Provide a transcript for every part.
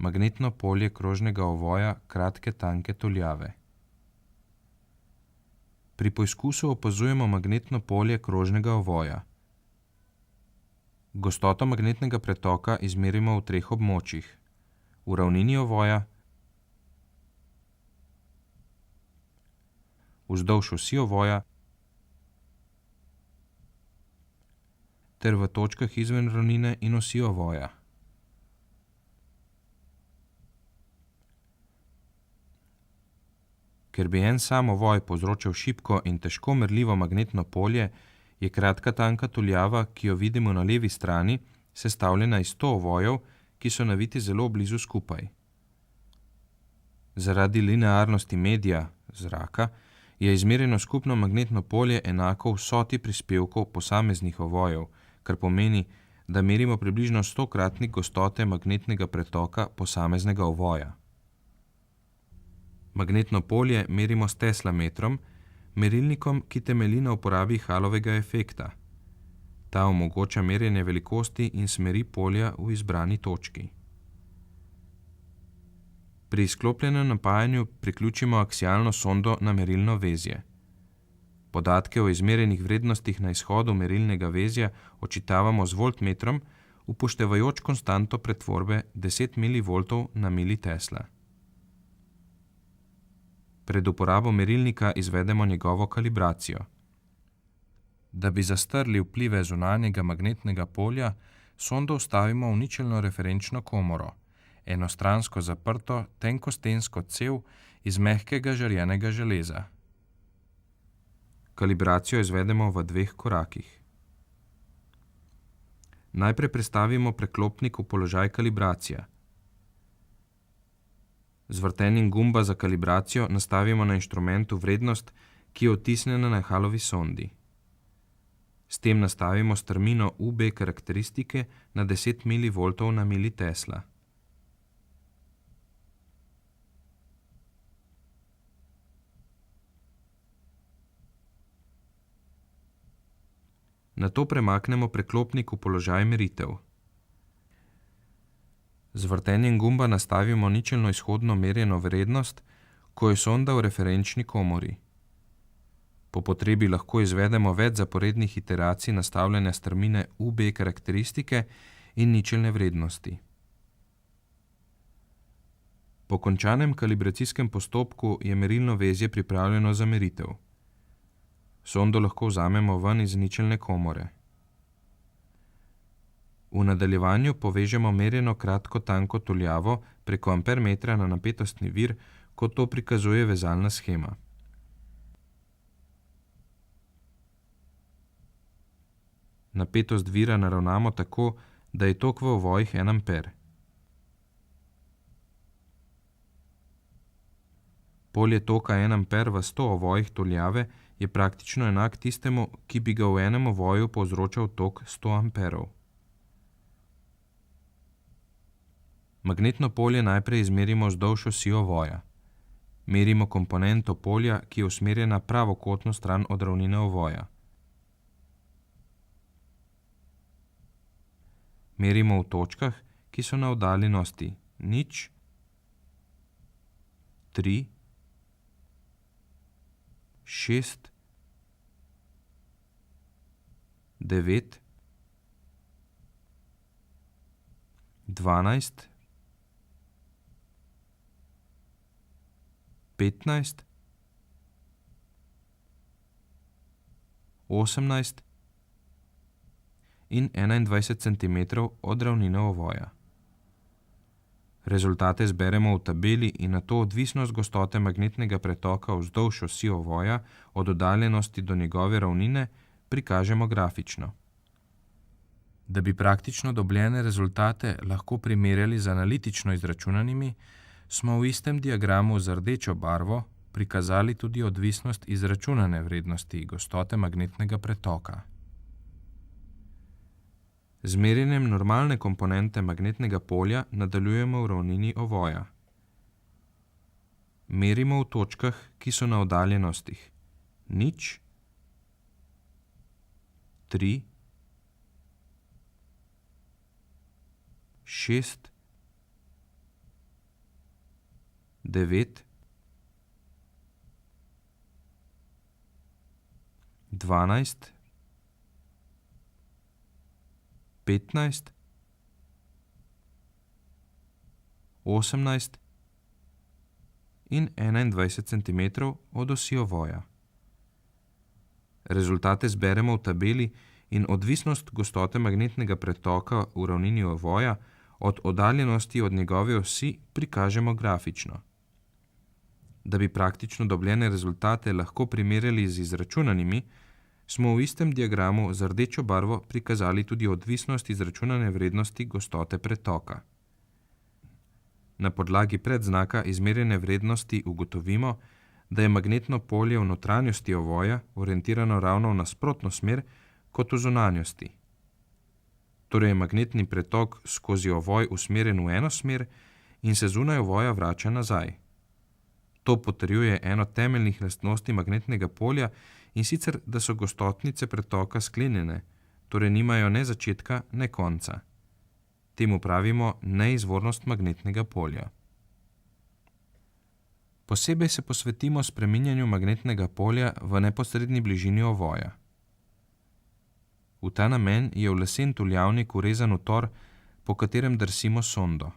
magnetno polje krožnega ovoja kratke tanke tuljave. Pri poizkusu opazujemo magnetno polje krožnega ovoja. Gostoto magnetnega pretoka izmerimo v 3 območjih: v ravnini ovoja, vzdolž osi ovoja ter v točkah izven ravnine in osi ovoja. Ker bi en sam ovoj povzročal šibko in težko merljivo magnetno polje, je kratka tanka tuljava, ki jo vidimo na levi strani, sestavljena iz 100 ovojev, ki so naviti zelo blizu skupaj. Zaradi linearnosti medija, zraka, je izmerjeno skupno magnetno polje enako vsoti prispevkov posameznih ovojev, kar pomeni, da merimo približno 100-kratnik gostote magnetnega pretoka posameznega ovoja. Magnetno polje merimo s teslametrom, merilnikom, ki temelji na uporabi Hallovega efekta. Ta omogoča merjenje velikosti in smeri polja v izbrani točki. Pri izklopljenem napajanju priključimo aksialno sondo na merilno vezje. Podatke o izmerjenih vrednostih na izhodu merilnega vezja odčitavamo z voltmetrom, upoštevajoč konstanto pretvorbe 10 mV na militesla. Pred uporabo merilnika izvedemo njegovo kalibracijo. Da bi zastrli vplive zunanjega magnetnega polja, sondo vstavimo v ničelno referenčno komoro, enostransko zaprto tenkostensko cev iz mehkega žarjenega železa. Kalibracijo izvedemo v 2 korakih. Najprej prestavimo preklopnik v položaj kalibracija. Z vrtenjem gumba za kalibracijo nastavimo na inštrumentu vrednost, ki je odtisnjena na Hallovi sondi. S tem nastavimo strmino UB karakteristike na 10 mV na militesla. Nato premaknemo preklopnik v položaj meritev. Z vrtenjem gumba nastavimo ničelno izhodno merjeno vrednost, ko je sonda v referenčni komori. Po potrebi lahko izvedemo več zaporednih iteracij nastavljanja strmine UB karakteristike in ničelne vrednosti. Po končanem kalibracijskem postopku je merilno vezje pripravljeno za meritev. Sondo lahko vzamemo ven iz ničelne komore. V nadaljevanju povežemo merjeno kratko tanko tuljavo preko ampermetra na napetostni vir, kot to prikazuje vezalna shema. Napetost vira naravnamo tako, da je tok v ovojih 1 amper. Polje toka 1 amper v 100 ovojih tuljave je praktično enak tistemu, ki bi ga v enem ovoju povzročal tok 100 amperov. Magnetno polje najprej izmerimo vzdolž osi ovoja. Merimo komponento polja, ki je usmerjena pravokotno stran od ravnine ovoja. Merimo v točkah, ki so na oddaljenosti 0, 3, 6, 9, 12, 15, 18 in 21 cm od ravnine ovoja. Rezultate zberemo v tabeli in nato odvisnost gostote magnetnega pretoka vzdolž osi ovoja od oddaljenosti do njegove ravnine prikažemo grafično. Da bi praktično dobljene rezultate lahko primerjali z analitično izračunanimi, smo v istem diagramu z rdečo barvo prikazali tudi odvisnost izračunane vrednosti gostote magnetnega pretoka. Z merjenjem normalne komponente magnetnega polja nadaljujemo v ravnini ovoja. Merimo v točkah, ki so na oddaljenostih 0, 3, 6, 9, 12, 15, 18 in 21 cm od osi ovoja. Rezultate zberemo v tabeli in odvisnost gostote magnetnega pretoka v ravnini ovoja od oddaljenosti od njegove osi prikažemo grafično. Da bi praktično dobljene rezultate lahko primerjali z izračunanimi, smo v istem diagramu z rdečo barvo prikazali tudi odvisnost izračunane vrednosti gostote pretoka. Na podlagi predznaka izmerjene vrednosti ugotovimo, da je magnetno polje v notranjosti ovoja orientirano ravno v nasprotno smer kot v zunanjosti. Torej je magnetni pretok skozi ovoj usmerjen v eno smer in se zunaj ovoja vrača nazaj. To potrjuje eno temeljnih lastnosti magnetnega polja, in sicer, da so gostotnice pretoka sklenjene, torej nimajo ne začetka, ne konca. Temu pravimo neizvornost magnetnega polja. Posebej se posvetimo spreminjanju magnetnega polja v neposredni bližini ovoja. V ta namen je v lesen tuljavnik vrezan utor, po katerem drsimo sondo.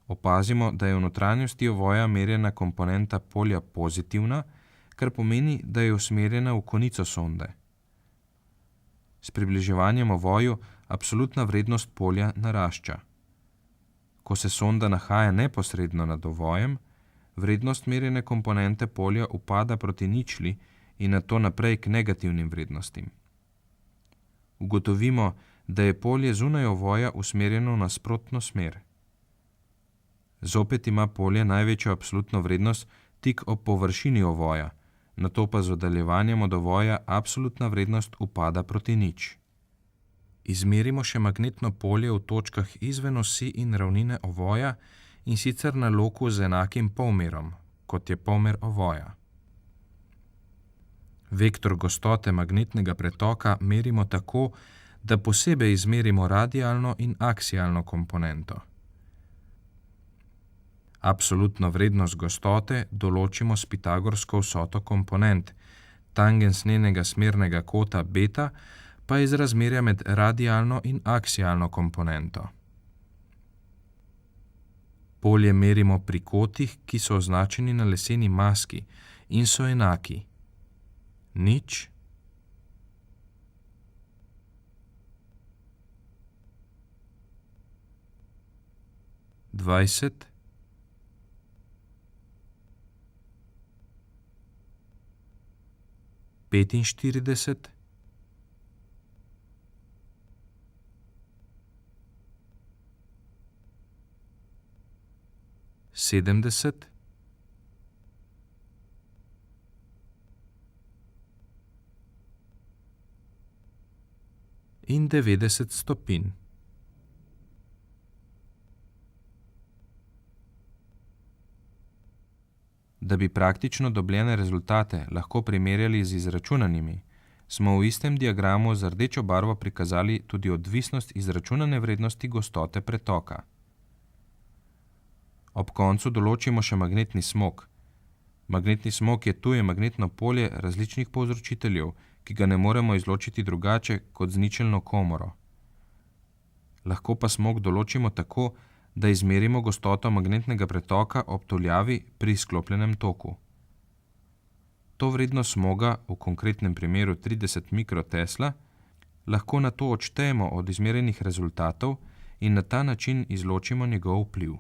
Opazimo, da je v notranjosti ovoja merjena komponenta polja pozitivna, kar pomeni, da je usmerjena v konico sonde. S približevanjem ovoju absolutna vrednost polja narašča. Ko se sonda nahaja neposredno nad ovojem, vrednost merjene komponente polja upada proti ničli in nato naprej k negativnim vrednostim. Ugotovimo, da je polje zunaj ovoja usmerjeno v nasprotno smer. Zopet ima polje največjo absolutno vrednost tik ob površini ovoja, nato pa z oddaljevanjem od ovoja absolutna vrednost upada proti nič. Izmerimo še magnetno polje v točkah izven osi in ravnine ovoja, in sicer na loku z enakim polmerom, kot je polmer ovoja. Vektor gostote magnetnega pretoka merimo tako, da posebej izmerimo radialno in aksialno komponento. Absolutno vrednost gostote določimo s pitagorsko vsoto komponent, tangens njenega smernega kota beta pa iz razmerja med radialno in aksialno komponento. Polje merimo pri kotih, ki so označeni na leseni maski in so enaki. 0, 20, 45, 70, in 90 stopinj. Da bi praktično dobljene rezultate lahko primerjali z izračunanimi, smo v istem diagramu z rdečo barvo prikazali tudi odvisnost izračunane vrednosti gostote pretoka. Ob koncu določimo še magnetni smog. Magnetni smog je tuje magnetno polje različnih povzročiteljev, ki ga ne moremo izločiti drugače kot z ničelno komoro. Lahko pa smog določimo tako, da izmerimo gostoto magnetnega pretoka ob tuljavi pri sklopljenem toku. To vrednost smoga, v konkretnem primeru 30 mikrotesla, lahko nato odštejemo od izmerjenih rezultatov in na ta način izločimo njegov vpliv.